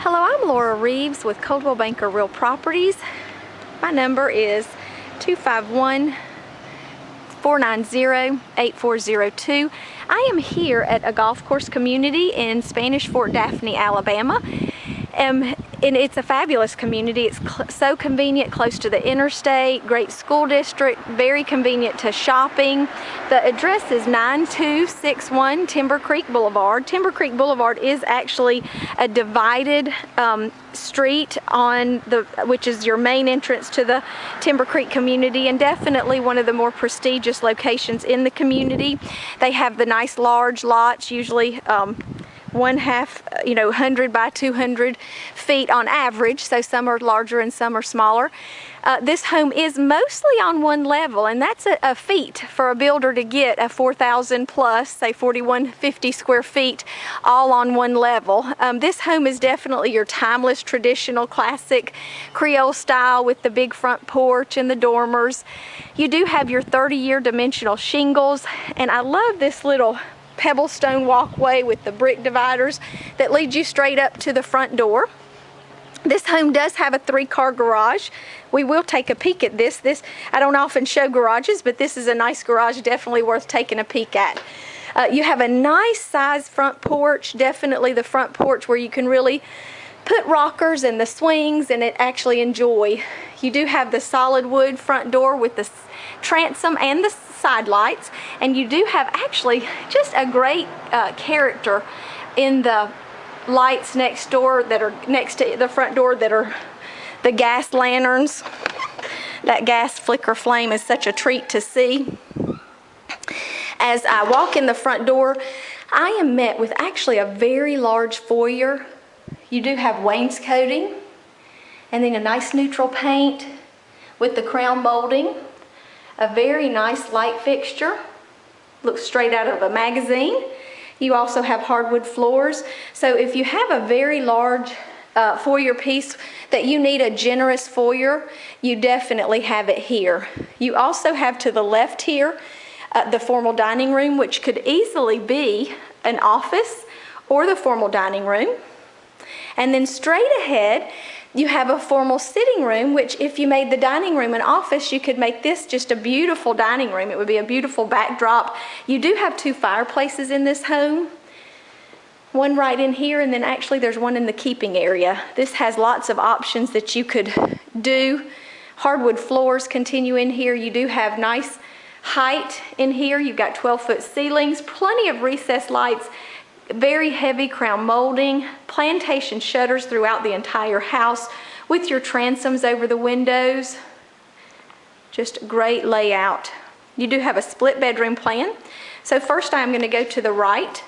Hello, I'm Laura Reeves with Coldwell Banker Real Properties. My number is 251-490-8402. I am here at a golf course community in Spanish Fort Daphne, Alabama. And it's a fabulous community. It's so convenient, close to the interstate, great school district, very convenient to shopping. The address is 9261 TimberCreek Blvd. TimberCreek Blvd is actually a divided street on which is your main entrance to the TimberCreek community, and definitely one of the more prestigious locations in the community. They have the nice large lots, usually 100 by 200 feet on average, so some are larger and some are smaller. This home is mostly on one level, and that's a feat for a builder to get a 4,000 plus, say 4,150 square feet, all on one level. This home is definitely your timeless, traditional, classic Creole style with the big front porch and the dormers. You do have your 30-year dimensional shingles, and I love this little pebblestone walkway with the brick dividers that leads you straight up to the front door. This home does have a 3-car garage. We will take a peek at this. I don't often show garages, but this is a nice garage, definitely worth taking a peek at. You have a nice size front porch, definitely the front porch where you can really put rockers and the swings and actually enjoy. You do have the solid wood front door with the transom and the side lights, and you do have actually just a great character in the lights next door that are next to the front door that are the gas lanterns. That gas flicker flame is such a treat to see. As I walk in the front door, I am met with actually a very large foyer. You do have wainscoting and then a nice neutral paint with the crown molding. A very nice light fixture, looks straight out of a magazine. You also have hardwood floors. So if you have a very large foyer piece that you need a generous foyer, you definitely have it here. You also have to the left here the formal dining room, which could easily be an office or the formal dining room. And then straight ahead, you have a formal sitting room, which if you made the dining room an office, you could make this just a beautiful dining room. It would be a beautiful backdrop. You do have 2 fireplaces in this home. One right in here, and then actually there's one in the keeping area. This has lots of options that you could do. Hardwood floors continue in here. You do have nice height in here. You've got 12-foot ceilings, plenty of recessed lights, very heavy crown molding, plantation shutters throughout the entire house with your transoms over the windows. Just great layout. You do have a split bedroom plan. So first I'm going to go to the right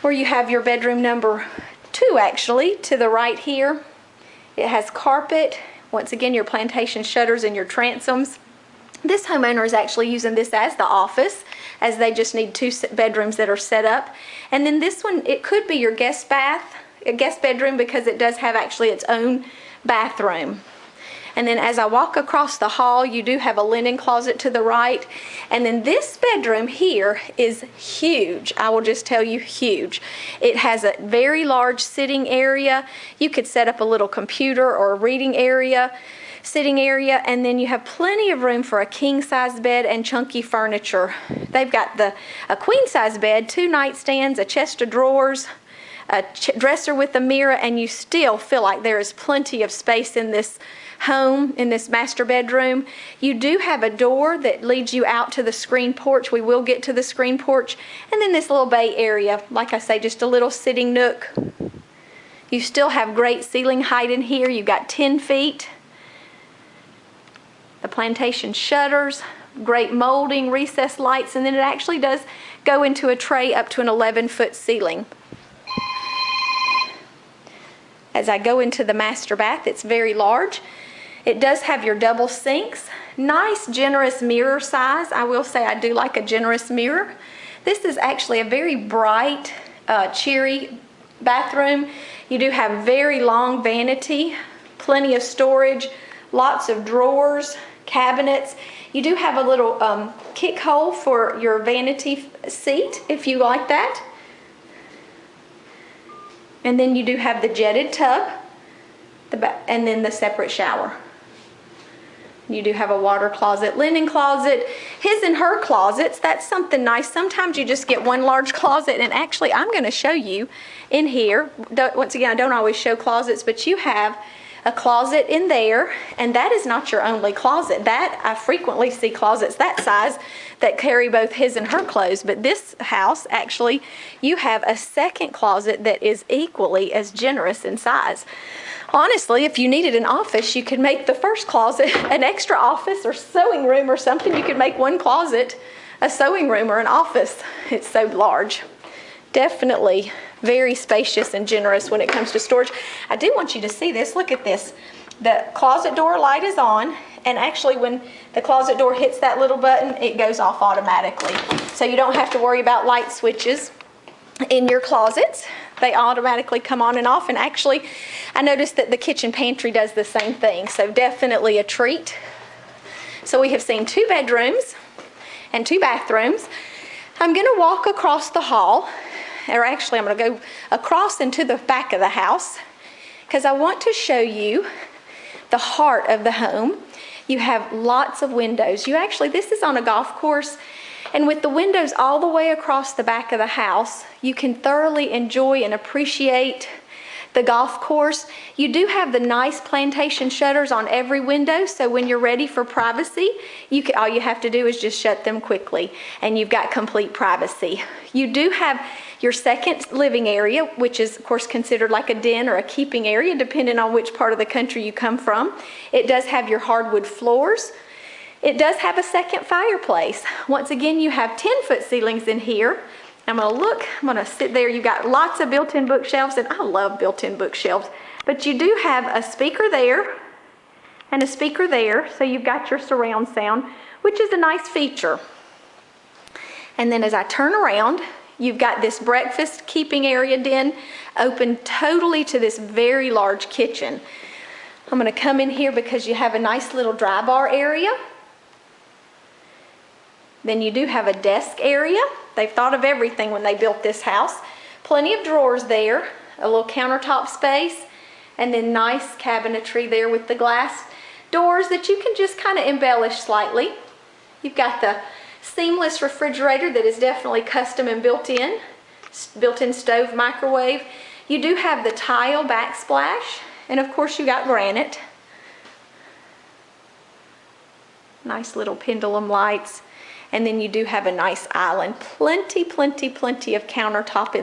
where you have your bedroom number 2 actually, to the right here. It has carpet, once again your plantation shutters and your transoms. This homeowner is actually using this as the office, as they just need 2 bedrooms that are set up. And then this one, it could be your guest bedroom, because it does have actually its own bathroom. And then as I walk across the hall, you do have a linen closet to the right. And then this bedroom here is huge. I will just tell you, huge. It has a very large sitting area. You could set up a little computer or a reading area, sitting area, and then you have plenty of room for a king-size bed and chunky furniture. They've got a queen-size bed, 2 nightstands, a chest of drawers, a dresser with a mirror, and you still feel like there is plenty of space in this home, in this master bedroom. You do have a door that leads you out to the screen porch. We will get to the screen porch. And then this little bay area, like I say, just a little sitting nook. You still have great ceiling height in here. You've got 10 feet. The plantation shutters, great molding, recessed lights, and then it actually does go into a tray up to an 11-foot ceiling. As I go into the master bath, it's very large. It does have your double sinks, nice generous mirror size. I will say I do like a generous mirror. This is actually a very bright, cheery bathroom. You do have very long vanity, plenty of storage, lots of drawers, cabinets. You do have a little kick hole for your vanity seat if you like that. And then you do have the jetted tub, and then the separate shower. You do have a water closet, linen closet, his and her closets. That's something nice. Sometimes you just get one large closet, and actually I'm going to show you in here. Once again, I don't always show closets, but you have a closet in there, and that is not your only closet. That I frequently see closets that size that carry both his and her clothes, but this house actually you have a second closet that is equally as generous in size. Honestly, if you needed an office, you could make the first closet an extra office or sewing room or something. You could make one closet a sewing room or an office. It's so large. Definitely very spacious and generous when it comes to storage. I do want you to see this. Look at this. The closet door light is on, and actually when the closet door hits that little button, it goes off automatically. So you don't have to worry about light switches in your closets. They automatically come on and off, and actually I noticed that the kitchen pantry does the same thing, so definitely a treat. So we have seen 2 bedrooms and 2 bathrooms. I'm going to walk across the hall, or actually I'm going to go across into the back of the house because I want to show you the heart of the home. You have lots of windows. This is on a golf course, and with the windows all the way across the back of the house, you can thoroughly enjoy and appreciate the golf course. You do have the nice plantation shutters on every window, so when you're ready for privacy, all you have to do is just shut them quickly, and you've got complete privacy. You do have your second living area, which is of course considered like a den or a keeping area, depending on which part of the country you come from. It does have your hardwood floors. It does have a second fireplace. Once again, you have 10-foot ceilings in here. I'm gonna sit there. You've got lots of built-in bookshelves, and I love built-in bookshelves. But you do have a speaker there and a speaker there, so you've got your surround sound, which is a nice feature. And then as I turn around, you've got this breakfast keeping area den open totally to this very large kitchen. I'm gonna come in here because you have a nice little dry bar area. Then you do have a desk area. They've thought of everything when they built this house. Plenty of drawers there, a little countertop space, and then nice cabinetry there with the glass doors that you can just kind of embellish slightly. You've got the seamless refrigerator that is definitely custom and built-in stove, microwave. You do have the tile backsplash, and of course you got granite. Nice little pendulum lights. And then you do have a nice island. Plenty of countertop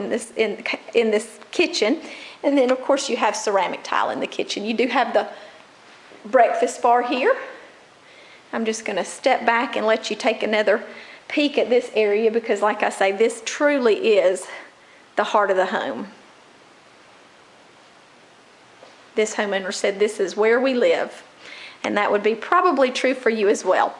in this kitchen. And then of course you have ceramic tile in the kitchen. You do have the breakfast bar here. I'm just gonna step back and let you take another peek at this area because like I say, this truly is the heart of the home. This homeowner said this is where we live. And that would be probably true for you as well.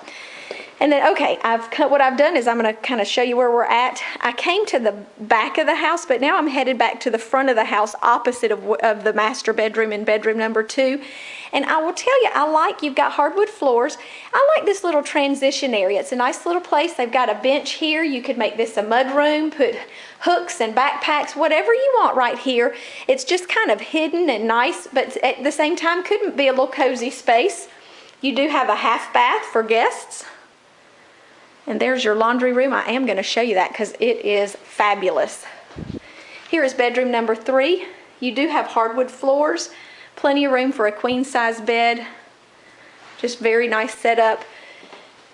And then, okay, what I've done is I'm going to kind of show you where we're at. I came to the back of the house, but now I'm headed back to the front of the house opposite of the master bedroom and bedroom number 2. And I will tell you, you've got hardwood floors. I like this little transition area. It's a nice little place. They've got a bench here. You could make this a mud room, put hooks and backpacks, whatever you want right here. It's just kind of hidden and nice, but at the same time could be a little cozy space. You do have a half bath for guests. And there's your laundry room. I am going to show you that because it is fabulous. Here is bedroom number 3. You do have hardwood floors, plenty of room for a queen size bed. Just very nice setup.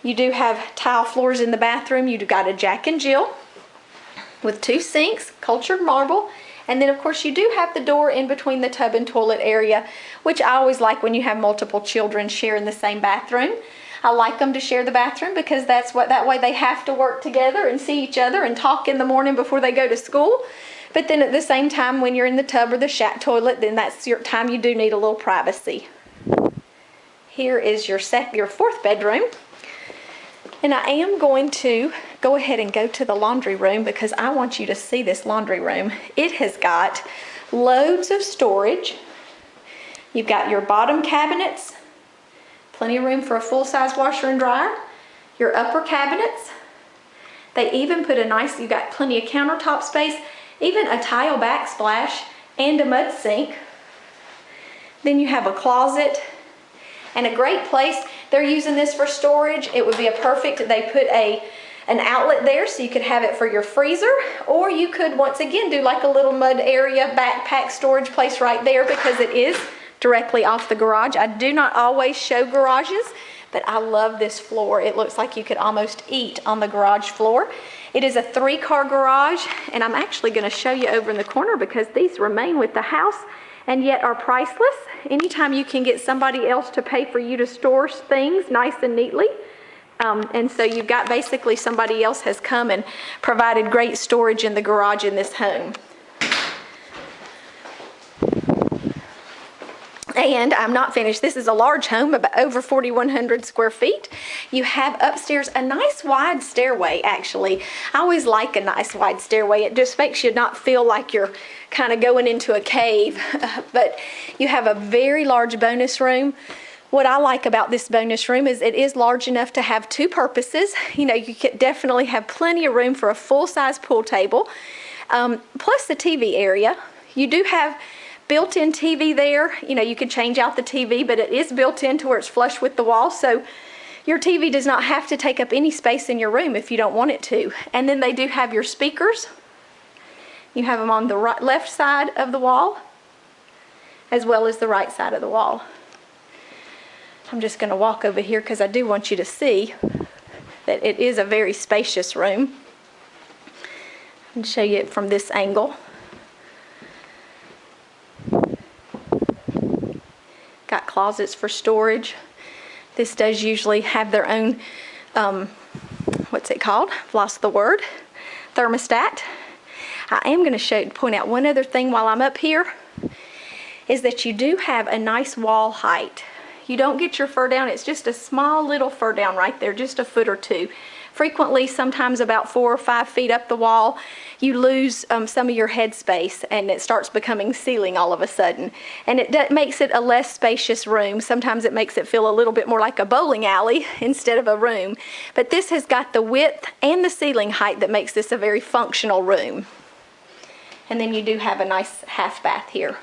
You do have tile floors in the bathroom. You've got a Jack and Jill with 2 sinks, cultured marble. And then of course you do have the door in between the tub and toilet area, which I always like when you have multiple children sharing the same bathroom. I like them to share the bathroom because that way they have to work together and see each other and talk in the morning before they go to school. But then at the same time, when you're in the tub or the toilet, then that's your time you do need a little privacy. Here is your 4th bedroom. And I am going to go ahead and go to the laundry room because I want you to see this laundry room. It has got loads of storage. You've got your bottom cabinets. Plenty of room for a full-size washer and dryer. Your upper cabinets. They even put you've got plenty of countertop space, even a tile backsplash and a mud sink. Then you have a closet and a great place. They're using this for storage. It would be a perfect, they put an outlet there so you could have it for your freezer, or you could once again do like a little mud area backpack storage place right there because it is directly off the garage. I do not always show garages, but I love this floor. It looks like you could almost eat on the garage floor. It is a 3-car garage, and I'm actually going to show you over in the corner because these remain with the house and yet are priceless. Anytime you can get somebody else to pay for you to store things nice and neatly. And so you've got basically somebody else has come and provided great storage in the garage in this home. And I'm not finished. This is a large home, about over 4,100 square feet. You have upstairs a nice wide stairway, actually. I always like a nice wide stairway. It just makes you not feel like you're kind of going into a cave. But you have a very large bonus room. What I like about this bonus room is it is large enough to have 2 purposes. You know, you could definitely have plenty of room for a full-size pool table, plus the TV area. You do have built-in TV there. You know, you could change out the TV, but it is built in to where it's flush with the wall, so your TV does not have to take up any space in your room if you don't want it to. And then they do have your speakers. You have them on the left side of the wall, as well as the right side of the wall. I'm just going to walk over here because I do want you to see that it is a very spacious room. And show you it from this angle. Got closets for storage. This does usually have their own, what's it called? I've lost the word. Thermostat. I am going to point out one other thing while I'm up here, is that you do have a nice wall height. You don't get your fur down. It's just a small little fur down right there, just a foot or 2. Frequently, sometimes about 4 or 5 feet up the wall, you lose some of your head space and it starts becoming ceiling all of a sudden. And it makes it a less spacious room. Sometimes it makes it feel a little bit more like a bowling alley instead of a room. But this has got the width and the ceiling height that makes this a very functional room. And then you do have a nice half bath here.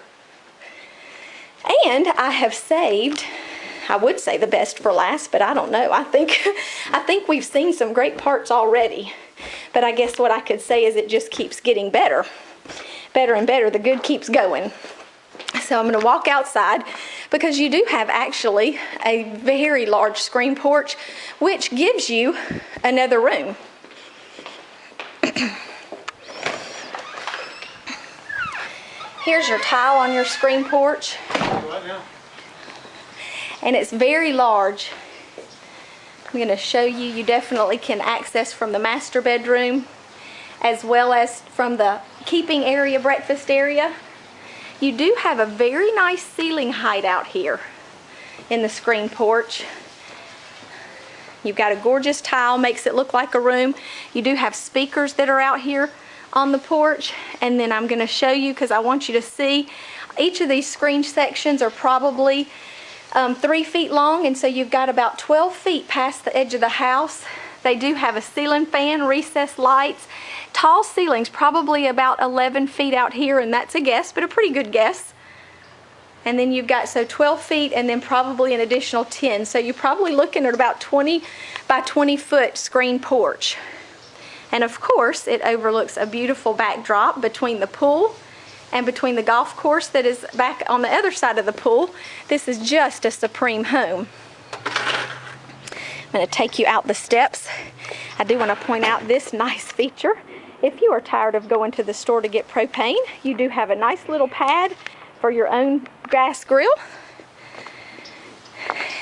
And I have saved, I would say the best for last, but I don't know. I think we've seen some great parts already. But I guess what I could say is it just keeps getting better. Better and better. The good keeps going. So I'm going to walk outside because you do have actually a very large screen porch, which gives you another room. Here's your tile on your screen porch. And it's very large. I'm going to show you. You definitely can access from the master bedroom as well as from the keeping area, breakfast area. You do have a very nice ceiling height out here in the screen porch. You've got a gorgeous tile, makes it look like a room. You do have speakers that are out here on the porch, and then I'm going to show you because I want you to see each of these screen sections are probably 3 feet long, and so you've got about 12 feet past the edge of the house. They do have a ceiling fan, recessed lights, tall ceilings, probably about 11 feet out here, and that's a guess, but a pretty good guess. And then you've got 12 feet and then probably an additional 10, so you're probably looking at about 20 by 20 foot screen porch. And of course, it overlooks a beautiful backdrop between the pool and between the golf course that is back on the other side of the pool. This is just a supreme home. I'm going to take you out the steps. I do want to point out this nice feature. If you are tired of going to the store to get propane, you do have a nice little pad for your own gas grill.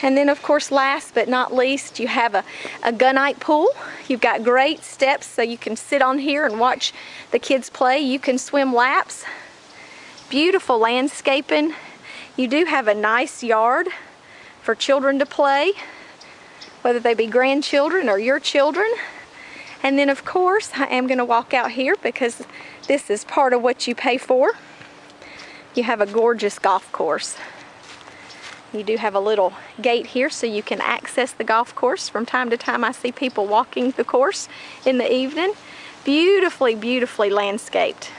And then of course, last but not least, you have a gunite pool. You've got great steps so you can sit on here and watch the kids play. You can swim laps. Beautiful landscaping. You do have a nice yard for children to play, whether they be grandchildren or your children. And then of course, I am going to walk out here because this is part of what you pay for. You have a gorgeous golf course. You do have a little gate here so you can access the golf course. From time to time I see people walking the course in the evening. Beautifully, beautifully landscaped.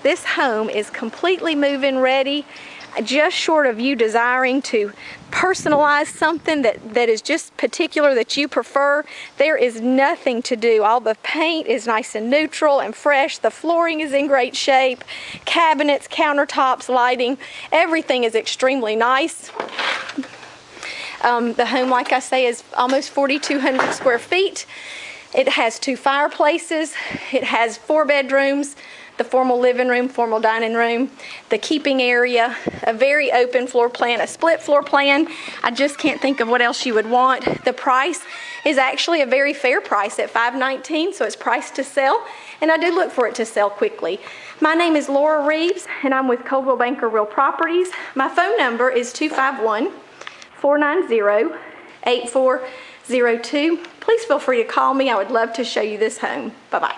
This home is completely move-in ready. Just short of you desiring to personalize something that is just particular that you prefer, there is nothing to do. All the paint is nice and neutral and fresh. The flooring is in great shape. Cabinets, countertops, lighting, everything is extremely nice. The home, like I say, is almost 4,200 square feet. It has 2 fireplaces. It has 4 bedrooms, the formal living room, formal dining room, the keeping area, a very open floor plan, a split floor plan. I just can't think of what else you would want. The price is actually a very fair price at $519, so it's priced to sell, and I do look for it to sell quickly. My name is Laura Reeves, and I'm with Coldwell Banker Real Properties. My phone number is 251-490-8402. Please feel free to call me. I would love to show you this home. Bye-bye.